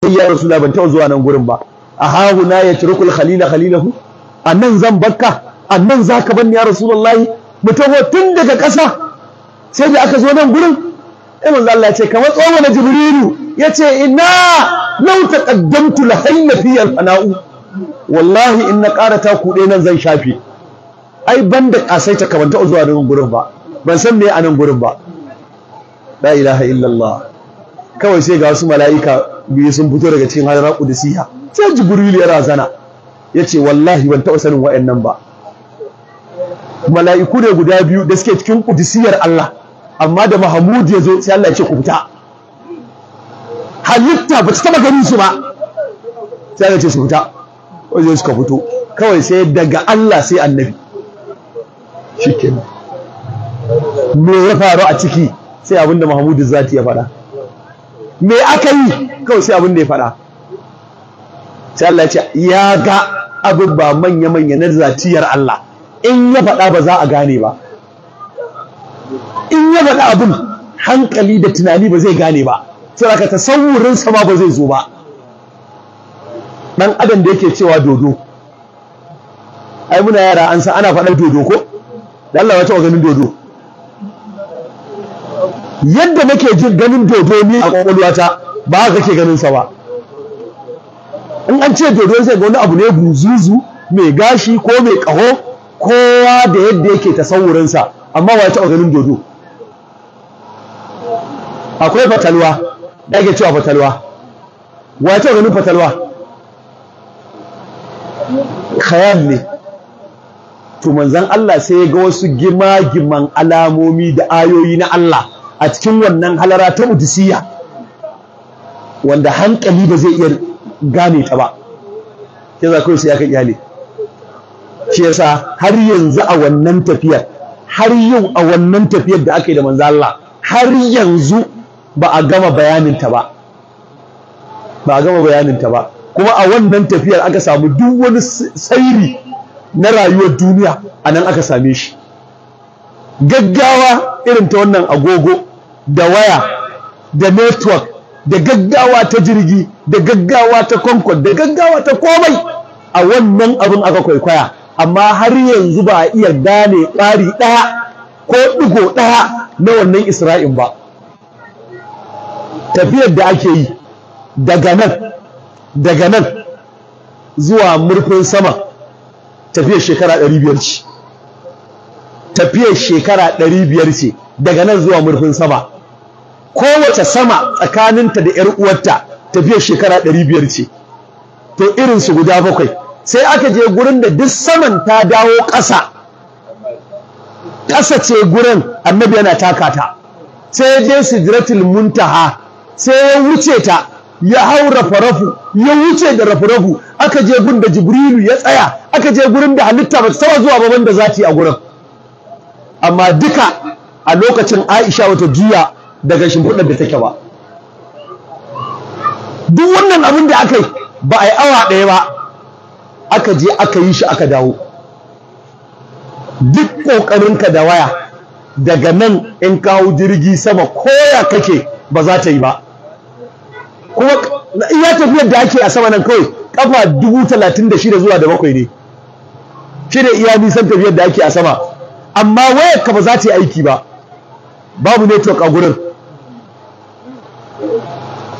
ya Rasulullah ban taɓa zuwa nan gurin ba a hahuna ya turkul khalila khalilahu annan zan barka annan zaka banni ya Rasulullahi mu taho tun daga ƙasa sai da aka zo nan gurin sai manzo Allah ya ce kamar tsohon na Jibrilu yace inna law taqaddamtu la hayna fi al-fana'u wallahi in na karata kuɗe nan zan shafe ai banda kasaita kamar ta zuwa nan gurin ba ban san me a nan gurin ba la ilaha illallah kawai sai ga wasu mala'ika biyu sun fito daga cikin hadara qudusiyya sai Jibrilu ya razana yace wallahi ban taɓa sanin wa'annan ba mala'iku ne guda biyu da suke cikin qudusiyar Allah amma da Mahmud ya zo sai Allah ya ce ku fita halitta ba ta taba ganin su ba sai Allah ya ce su fita wajen suka fito kawai sai daga Allah sai annabi shikenan me ya faru a ciki sai abinda Mahmud zati ya faɗa me aka yi kawai sai abinda ya faɗa sai Allah ya ce ya ga abin ba manya-manya na zatiyar Allah in ya faɗa ba za a gane ba in ya faɗa abin hankali da tunani ba zai gane ba sai aka tasawurin sama ba zai zo ba dan adam da yake cewa dodo ai muna yara an san ana faɗar dodo ko da Allah ya taɓa ganin dodo yadda nake jin ganin dodo ne a kwakwalwata ba haka kake ganin sa ba in an ce dodo sai ga wani abu ne buzuzu mai gashi ko mai kaho kowa da yadda yake tasawurin sa amma wa ya taɓa ganin dodo akwai fatalwa da ake cewa fatalwa wa ya taɓa ganin fatalwa khayal ne to manzon Allah sai ya ga wasu giman alamomi da ayoyi na Allah a cikin wannan halara ta udusiyya wanda hankali ba zai iya gane ta ba sai za kawai sai aka iyale shi yasa har yanzu a wannan tafiyar har yau a wannan tafiyar da aka yi da manzon Allah har yanzu ba a gama bayanin ta ba kuma a wannan tafiyar aka samu duk wani tsairi na rayuwar duniya a nan aka same shi gaggawa irin ta wannan agogo da waya da network da gaggawa ta jirgi da gaggawa ta concord da gaggawa ta komai a wannan abin aka kwaikwaya amma har yanzu ba a iya gane ƙari ɗaya ko ɗigo ɗaya na wannan Isra'in ba tafiyar da ake yi daga nan zuwa murfin sama tafiyar shekara 500 ce tafiyar shekara 500 ce daga nan zuwa murfin sama kowace sama tsakaninta da ƴar uwarta tafiyar shekara 500 ce to irin su guda 7 sai aka je gurin da duk saman ta dawo ƙasa ce gurin annabi yana takata sai ya je sidratul muntaha sai ya wuce ta ya hau rafarafu ya wuce da rafarafu aka je gun da Jibrilu ya tsaya aka je gurin da halitta ba ta taba zuwa ba banda zati a gurin amma duka a lokacin Aisha wata juya daga shimfiɗar da take ba duk wannan abin da aka yi ba a yi awa ɗaya ba aka je aka yi shi aka dawo duk ƙoƙarinka da waya daga nan in kawo jirgi sama koya kake ba za ta yi ba kuma iya tafiyar da ake a sama nan kawai kafa 36,000 zuwa da 7 ne shi ne iya nisan tafiyar da ake a sama amma wayar ka ba za ta yi aiki ba babu network a gurin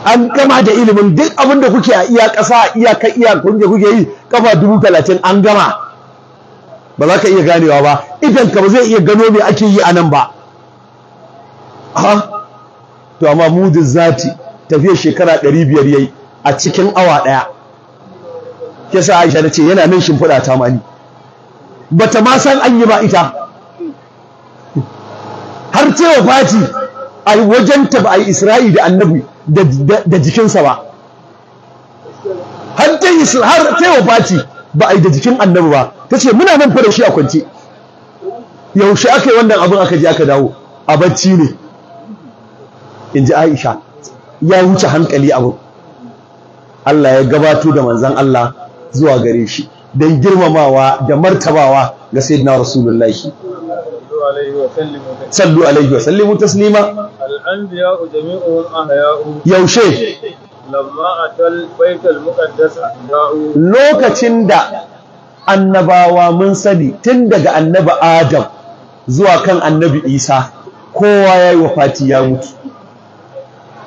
an gama da ilimin duk abin da kuke a iya ƙasa a iyaka kuke yi kafa 30,000 an gama ba za ka iya ganewa ba idan ka ba zai iya gano me ake yi a nan ba to amma mudin zati tafiyar shekara 500 yayi a cikin awa ɗaya yasa Aisha ta ce yana nan shimfiɗa ta mani bata ma san an yi ba ita har cewa fati a wajen ta ba a yi Isra'i da annabi da jikinsa ba har cewa fati ba a yi da jikin annabi ba ta ce muna nan fara shi a kwance yaushe aka yi wannan abin aka je aka dawo a bacci ne in ji Aisha ya wuce hankali abu Allah ya gabato da manzon Allah zuwa gare shi don girmamawa da martabawa ga sayyidina rasulullahi sallu alaihi wa sallimu taslima al-anbiya'u jami'uhum ahya'u yaushe lokacin da annabawa mun sani tun daga annabi Adam zuwa kan annabi Isa kowa ya yi wafati ya mutu,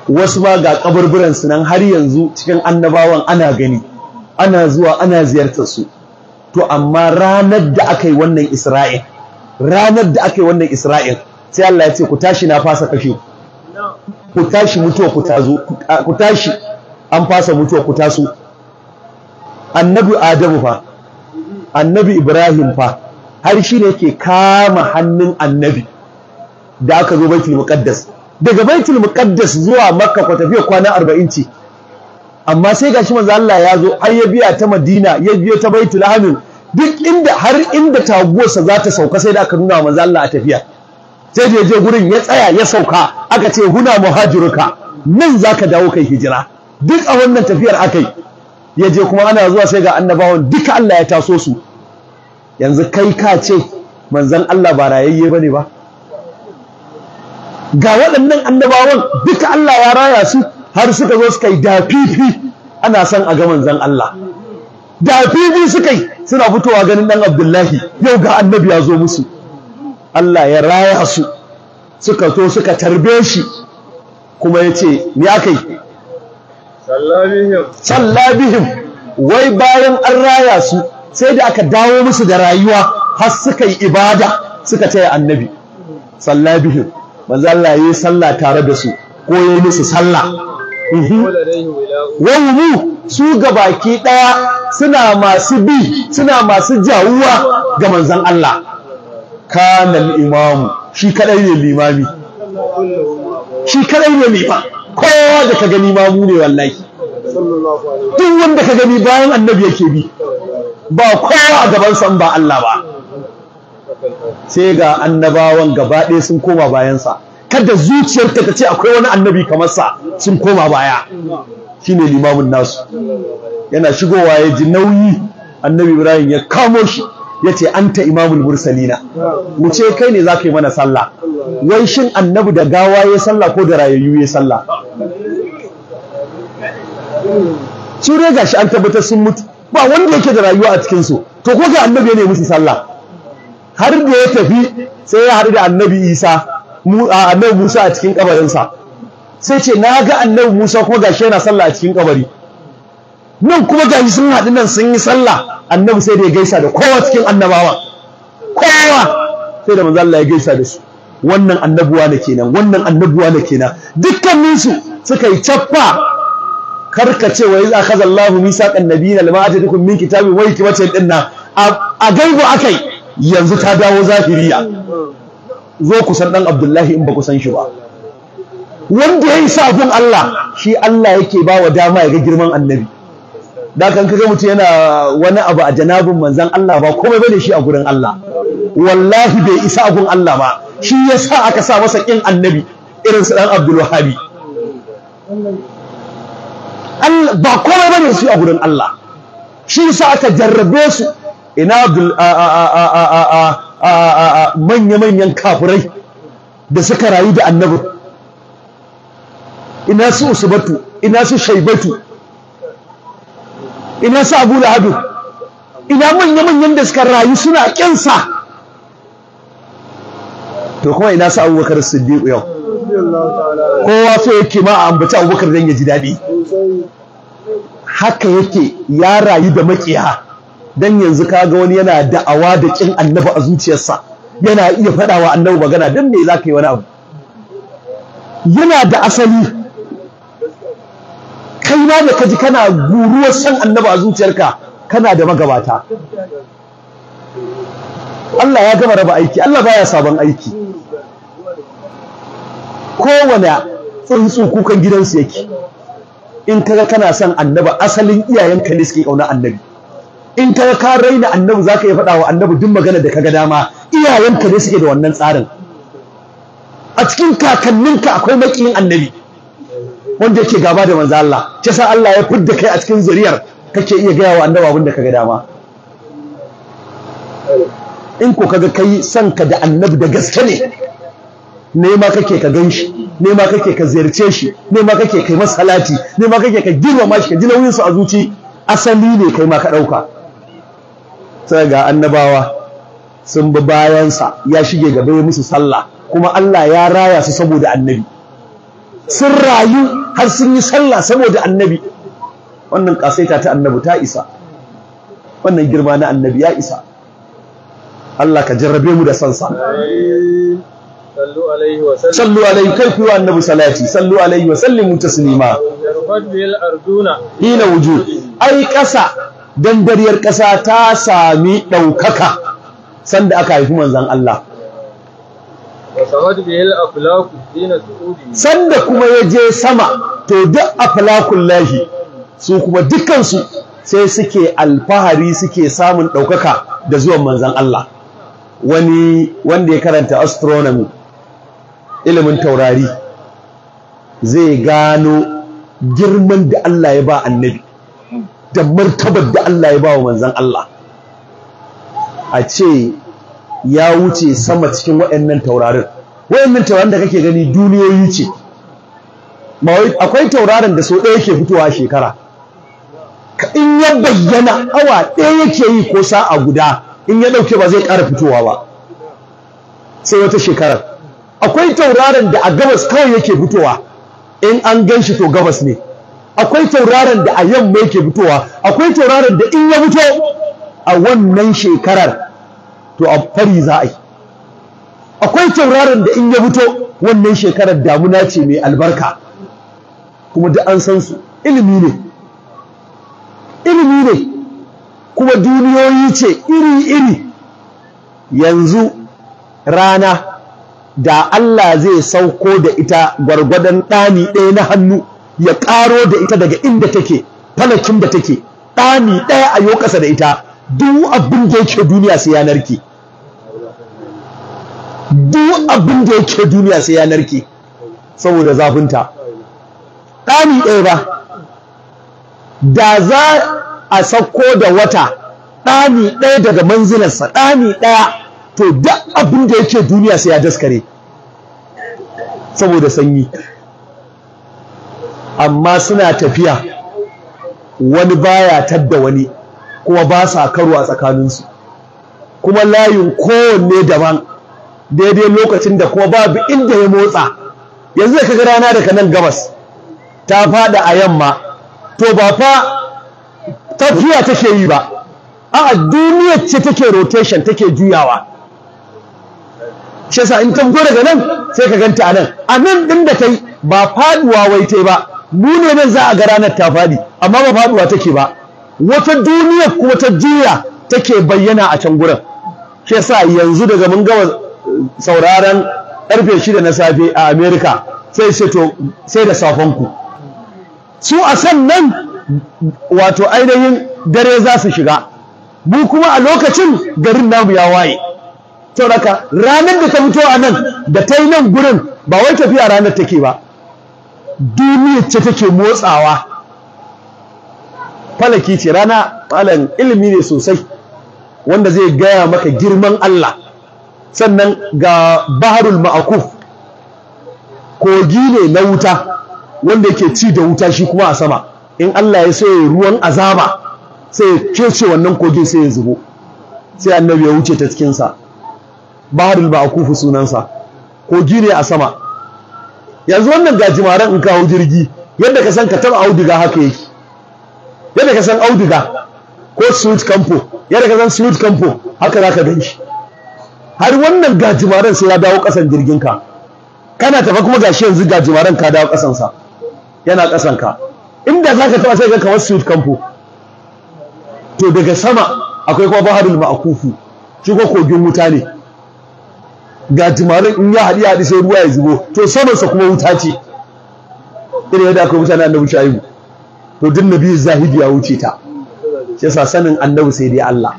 wasu ma ga kaburburan su nan har yanzu cikin annabawan ana gani, ana zuwa ana ziyartar su. To amma ranar da aka yi wannan Isra'il sai Allah ya ce ku tashi na fasa kashe ku tashi mutuwa ku tazo, ku tashi an fasa mutuwa ku taso. Annabi Adamu fa, annabi Ibrahim fa, har shi ne yake kama hannun annabi da aka zo Baitul Muqaddas. Daga Baitul Muqaddas zuwa Makka ku tafiya kwana 40 ce, amma sai gashi manzo Allah ya zo har ya biya ta Madina, ya biyo ta Baitul Hamin, duk inda har inda taguwarsa za ta sauka sai da aka nuna manzo Allah a tafiya. Sai da je gurin ya tsaya ya sauka, aka ce huna muhajiruka, nan zaka dawo kai hijira. Duk a wannan tafiyar akai. Ya je kuma ana zuwa sai ga annabawan duka Allah ya taso su. Yanzu kai ka ce manzon Allah ba rayayye bane ba? Ga waɗannan annabawan duka Allah ya raya su har suka zo suka yi dafifi ana son a ga manzon Allah. Dafifi suka yi suna fitowa ganin dan Abdullahi, yau ga annabi ya zo musu. Allah ya raya su suka zo suka tarbe shi kuma yace ni akai sallabihim, wai bayan an raya su sai da aka dawo musu da rayuwa har suka yi ibada suka ce annabi sallabihim. manzo Allah yayi sallah tare da su ko yayi musu sallah. Wawu su gabaki daya suna masu bi, suna masu jawuwa ga manzon Allah. Kana al-imamu, shi kadai ne limami, shi kadai ne liman. Kowa da ka gani mamu ne wallahi, duk wanda ka gani bayan annabi yake bi, ba kowa a gaban san ba Allah ba. Sai ga annabawan gaba ɗaya sun koma bayansa, kada zuciyarka ta ce akwai wani annabi kamar sa, sun koma baya. Shine limamin nasu. Yana shigowa ya ji nauyi, annabi Ibrahim ya kamo shi ya ce anta imamul mursalina, mu ce kai ne za ka yi mana sallah. Wai shin annabi da gawa ya sallah ko da rayayyu ya sallah? Su dai gashi an tabbatar sun mutu, ba wanda yake da rayuwa a cikin su, to ko ga annabi ne musu sallah. Har da ya tafi sai ya haɗu da annabi Isa, annabi Musa a cikin kabarinsa, sai ce na ga annabi Musa kuma gashi yana sallah a cikin kabari. Nan kuma gashi sun haɗu nan sun yi sallah, annabi sai da ya gaisa da kowa cikin annabawa, kowa sai da manzo Allah ya gaisa da su. Wannan annabuwa ne kenan, wannan annabuwa ne kenan. Dukkaninsu suka yi cappa, karkace wa iza akhadha Allahu misaqan nabiyina lama atatukum min kitabin wa hikmatin dinna a gaibu akai, yanzu ta dawo zahiriya. Zo ku san dan Abdullahi in ba ku san shi ba. Wanda yayi sabon Allah, shi Allah yake ba wa dama ya ga girman annabi. Da kan kaga mutum yana wani abu a janabin manzon Allah ba komai bane shi a gurin Allah. Wallahi bai isa a gurin Allah ba. Shi yasa aka sa masa kin annabi irin su dan Abdul Wahhabi. Allah ba komai bane shi a gurin Allah. Shi yasa aka jarrabe su. Ina manya-manyan kafirai da suka rayu da annabi, ina su Usbatu, ina su Shaibatu, ina su Abu Lahab, ina manya-manyan da suka rayu suna kinsa. To kuma ina su Abubakar Siddiq yau, kowa so yake ma a ambaci Abubakar dan ya ji daɗi. Haka yake ya rayu da makiya. Dan yanzu kaga wani yana da'awa da kin annabi a zuciyarsa, yana iya faɗawa annabi magana, dan me zaka yi wani abu? Yana da asali. Kai ma da kaji kana guruwar san annabi a zuciyarka, kana da magabata. Allah ya gama raba aiki, Allah baya sabon aiki. Kowane tsuntsu kukan gidansu yake. In kaga kana son annabi, asalin iyayenka ne suke kauna annabi. In kaga ka raina annabi, zaka yi faɗa wa annabi duk magana da kaga dama, iyayenka ne suke da wannan tsarin. A cikin kakanninka akwai makiyin annabi wanda yake gaba da manzo Allah, ce sa Allah ya fidda kai a cikin zuriyar kake iya gaya wa annabi abin da kaga dama. In ko kaga kai son ka da annabi da gaske ne, nema kake ka ganshi, nema kake ka ziyarce shi, nema kake kai masa salati, nema kake ka girmama shi, ka ji nauyin su a zuci, asali ne kai ma ka dauka. Sai ga annabawa sun bi bayansa, ya shige gaba ya musu sallah, kuma Allah ya raya su saboda annabi, sun rayu har sun yi sallah saboda annabi. Wannan kasaita ta annabi ta isa, wannan girma na annabi ya isa. Allah ka jarrabe mu da sansa. sallu alaihi kai kuwa annabi salati, sallu alaihi wa sallimu taslima. Hina wujud, ai ƙasa dandariyar ƙasa ta sami ɗaukaka sanda aka haifi manzon Allah. Sanda kuma ya je sama, to duk aflakul lahi su kuma dukansu sai suke alfahari, suke samun ɗaukaka da zuwan manzon Allah. Wani wanda ya karanta astronomy, ilimin taurari, zai gano girman da Allah ya ba annabi da martabar da Allah ya ba wa manzon Allah. A ce ya wuce sama cikin waɗannan taurarin. Waɗannan taurarin da kake gani duniyoyi ce. Akwai tauraron da so ɗaya yake fitowa a shekara. In ya bayyana awa ɗaya yake yi ko sa'a guda, in ya ɗauke ba zai ƙara fitowa ba sai wata shekarar. Akwai tauraron da a gabas kawai yake fitowa, in an gan shi to gabas ne. Akwai tauraron da a yamma yake fitowa. Akwai tauraron da in ya fito a wannan shekarar to a fari za a yi. Akwai tauraron da in ya fito wannan shekarar damuna ce mai albarka, kuma duk an san su. Ilimi ne kuma duniyoyi ce iri-iri. Yanzu rana da Allah zai sauko da ita gwargwadon ɗani ɗaya na hannu, ya ƙaro da ita daga inda take, falakin da take, ɗani ɗaya a yau ƙasa da ita, duk abin da yake duniya sai ya narke. Duk abin da yake duniya sai ya narke saboda zafinta. Ɗani ɗaya ba. Da za a sauko da wata ɗani ɗaya daga manzilarsa, ɗani ɗaya, to duk abin da yake duniya sai ya daskare saboda sanyi. Amma suna tafiya, wani baya tadda wani, kuma ba sa karo a tsakaninsu, kuma layin kowanne daban, daidai lokacin da kuma babu inda ya motsa. Yanzu da kaga rana daga nan gabas ta fada a yamma, to ba fa tafiya take yi ba, a duniyar ce take rotation, take juyawa. Shi yasa in ta fito daga nan sai ka ganta a nan din da tai ba faduwa wai tai ba. Mu ne nan za a ga ranar ta fadi, amma ba faduwa take ba. Wata duniyar kuma ta juya take bayyana a can gurin. Shi yasa yanzu daga mun gama sauraron karfe 6 na safe a America, sai to sai da safan ku. Su a sannan wato ainihin dare za su shiga, mu kuma a lokacin garin namu ya waye. Saboda ranar da ta fito a nan da ta yi nan gurin, ba wai tafiya ranar take ba, duniyar ce take motsawa. Falaki ce rana, malam ilimi ne sosai wanda zai gaya maka girman Allah. Sannan ga baharul ma'akuf, kogi ne na wuta wanda yake ci da wuta shi kuma a sama. In Allah ya so ya ruwan azaba, sai ya kece wannan kogin sai ya zubo, sai annabi ya wuce ta cikinsa. Baharul ma'akuf sunansa, kogi ne a sama. Yanzu wannan gajimaren in kawo jirgi, yadda ka san ka taba auduga haka yake, yadda ka san auduga ko sweet campo, yadda ka san sweet campo haka za ka gan shi. Har wannan gajimaren sai ya dawo ƙasan jirginka, kana tafa kuma gashi yanzu gajimaren ka dawo ƙasansa, yana ƙasanka. Inda za ka taɓa sai ka kamar sweet campo. To daga sama akwai kuma baharul ma'akufu, shi ko kogin wuta ne. Gajimaren in ya haɗi sai ruwa ya zubo, to samansa kuma wuta ce, irin yadda akwai mutane annabi Shu'aibu. To duk nabi zahidi ya wuce ta. Shi yasa sanin annabi sai dai Allah,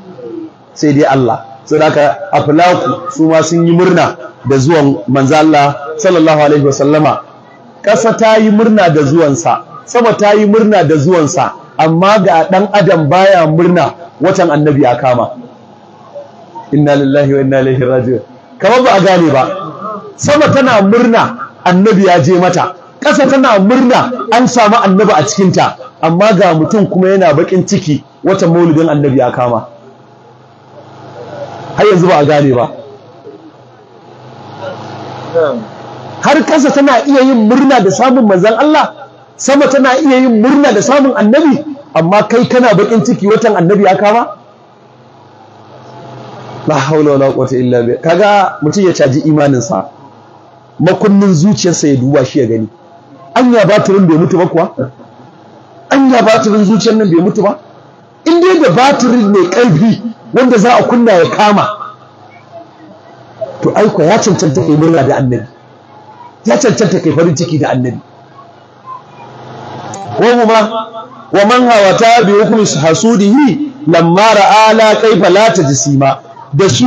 sai dai Allah. Saboda aflaku su ma sun yi murna da zuwan manzo Allah sallallahu alaihi wasallama. Ƙasa ta yi murna da zuwansa, sama ta yi murna da zuwansa, amma ga ɗan adam baya murna watan annabi ya kama. Inna lillahi wa inna ilaihi raji'un. Kamar ba a gane ba. Sama tana murna annabi ya je mata, ƙasa tana murna an samu annabi a cikinta, amma ga mutum kuma yana baƙin ciki watan maulidin annabi ya kama. Har yanzu ba a gane ba. Har ƙasa tana iya yin murna da samun manzon Allah, sama tana iya yin murna da samun annabi, amma kai kana baƙin ciki watan annabi ya kama? La haula wala quwwata illa billah. Kaga mutum ya caji imaninsa, makunnin zuciyarsa ya duba shi ya gani. Anya batirin bai mutu ba kuwa? Anya batirin zuciyar nan bai mutu ba? In dai da batirin mai ƙarfi wanda za a kunna ya kama, to aiko ya cancanta kai murna da annabi, ya cancanta kai farin ciki da annabi. wa man hawata bi hukmi hasudihi lamma ra'a la kaifa la tajsima. Da su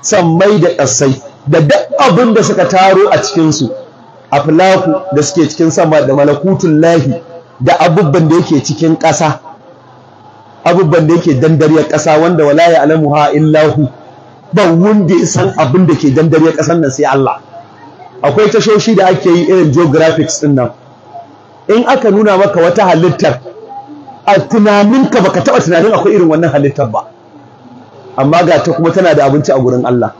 sammai da ƙasai da duk abin da suka taro a cikinsu, aflaku da suke cikin sama da malakutun lahi da abubban da yake cikin ƙasa, abubban da yake dandariyar ƙasa wanda wala ya'lamuha illa hu, ba wanda ya san abin da ke dandariyar ƙasar nan sai Allah. Akwai tashoshi da ake yi irin geographics din nan, in aka nuna maka wata halittar a tunaninka baka taɓa tunanin akwai irin wannan halittar ba, amma ga ta kuma tana da abinci a gurin Allah,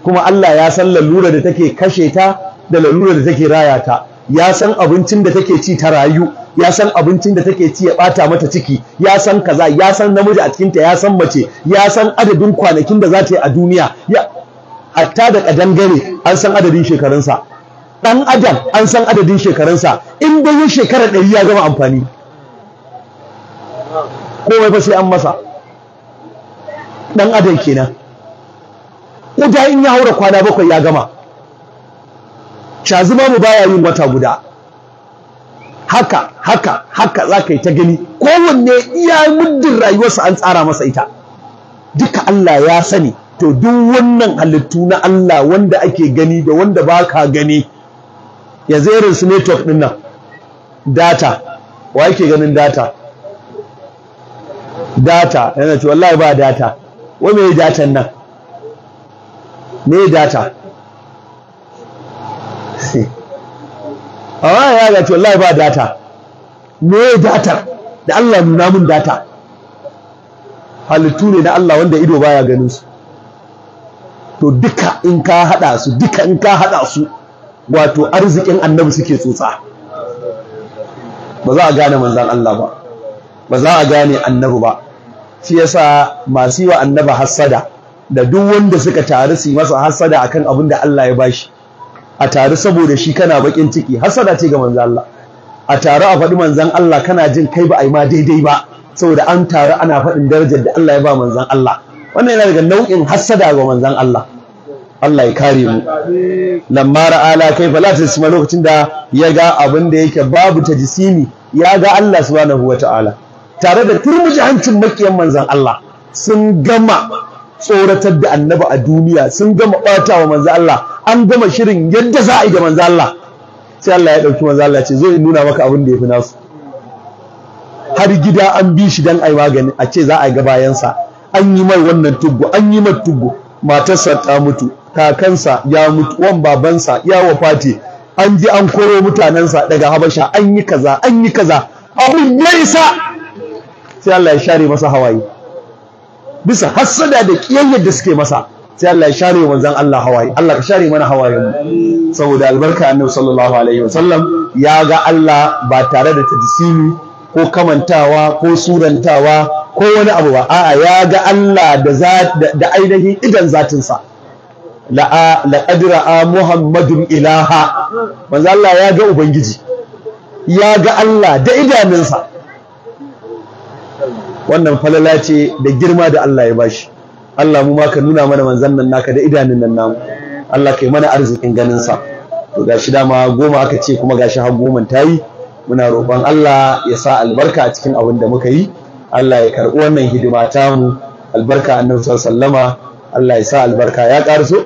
kuma Allah ya san lalura da take kashe ta da lalura da take raya ta, ya san abincin da take ci ta rayu, ya san abincin da take ci ya bata mata ciki, ya san kaza, ya san namiji a cikinta, ya san mace, ya san adadin kwanakin da za ta yi a duniya, hatta da kadangare an san adadin shekarunsa, dan adam an san adadin shekarunsa, in dai shekara 100 ya gama amfani, komai fa sai an masa. Dan adam kenan, kuda in ya haura kwana 7 ya gama, shazuma mu baya yin wata guda, haka za ka yi ta gani, kowanne iya muddin rayuwarsa an tsara masa ita, duka Allah ya sani. To duk wannan halittu na Allah wanda ake gani da wanda ba ka gani, yanzu irin su network ɗin nan, data, wa yake ganin data yana ce wallahi ba data. Wai me datan nan? Me data? Amma ya ga wallahi ba data. Me data? Da Allah nuna mun data. Halittu ne na Allah wanda ido baya ganin su. To duka in ka hada su, wato arzikin annabi suke tsotsa. Ba za a gane manzon Allah ba. Ba za a gane annabi ba. Shi yasa masu yi wa annaba hassada da duk wanda suka taru su yi masa hassada akan abin da Allah ya bashi, a taru saboda shi kana bakin ciki, hassada ce ga manzon Allah. A taru a faɗi manzon Allah kana jin kai ba a yi ma daidai ba, saboda an taru ana faɗin darajar da Allah ya ba manzon Allah. Wannan yana daga nau'in hassada ga manzon Allah. Allah ya kare mu. Lamma ra'ala kaifa la tasma, lokacin da ya ga abin da yake babu tajsimi, ya ga Allah subhanahu wata'ala tare da turmuji hancin makiyan manzan Allah, sun gama tsoratar da annabi a duniya, sun gama ɓata wa manzan Allah, an gama shirin yadda za a yi da manzan Allah, sai Allah ya ɗauki manzan Allah ce zo in nuna maka abin da ya fi nasu. Har gida an bi shi don a yi magani, a ce za a ga bayansa, an yi mai wannan tuggo, an yi mai tuggo, matarsa ta mutu, kakansa ya mutu, wan babansa ya wafati, an ji an koro mutanensa daga Habasha, an yi kaza, abin ya isa. Sai Allah ya share masa hawaye bisa hassada da kiyayyar da suke masa, sai Allah ya share manzon Allah hawaye. Allah ka share mana hawayen mu saboda albarka annabi sallallahu alaihi wasallam. Ya ga Allah ba tare da tajsimi ko kamantawa ko surantawa ko wani abu ba, a'a ya ga Allah da ainihin idan zatinsa. laqad ra'a Muhammadun ilaha, manzon Allah ya ga ubangiji, ya ga Allah da idanunsa. Wannan falala ce da girma da Allah ya bashi. Allah mu ma ka nuna mana manzon nan naka da idanun nan namu. Allah kai mana arzikin ganin sa. To gashi dama 10 aka ce, kuma gashi har 10 tayi. Muna roƙon Allah ya sa albarka a cikin abin da muka yi. Allah ya karɓi wannan hidima ta mu. Albarka annabi sallallahu alaihi wasallama. Allah ya sa albarka. Ya ƙarso?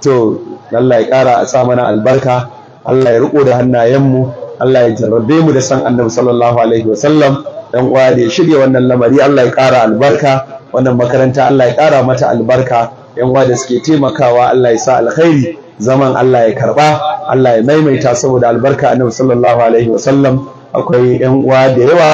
To Allah ya ƙara a sa mana albarka. Allah ya riƙo da hannayen mu. Allah ya jarrabe mu da san annabi sallallahu alaihi wasallam. Dan uwa da ya shirya wannan lamari, Allah ya ƙara albarka. Wannan makaranta Allah ya ƙara mata albarka. yan uwa da suke taimakawa Allah ya sa alkhairi, zaman Allah ya karba, Allah ya maimaita saboda albarka annabi sallallahu alaihi wasallam. Akwai yan uwa da yawa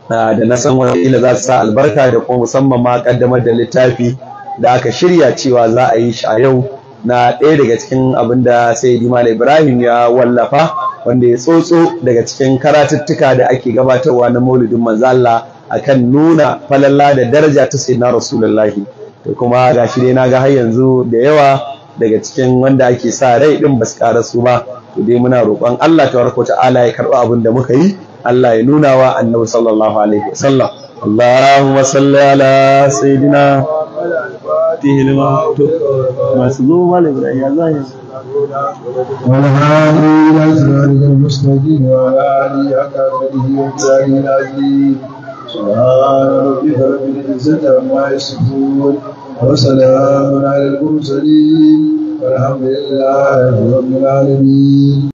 da na san wani za su sa albarka, da kuma musamman ma kaddamar da littafi da aka shirya cewa za a yi shi a yau, na ɗaya daga cikin abin da Sayyidi Malam Ibrahim ya wallafa, wanda ya tsotso daga cikin karatuttuka da ake gabatarwa na maulidin manzo Allah akan nuna falalla da daraja ta Sayyidina Rasulullahi. To kuma gashi dai naga har yanzu da yawa daga cikin wanda ake sa rai din basu karasu ba. To dai muna roƙon Allah tabaraka ta'ala ya karɓi abin da muka yi, Allah ya nuna wa Annabi sallallahu alaihi wasallam. Allahumma salli ala sayyidina masu zo Malam Ibrahim ya zai والهادي إلى صراطك المستقيم وعلى آله حق قدره ومقداره العظيم سبحان ربك رب العزة عما يصفون وسلام على المرسلين والحمد لله رب العالمين.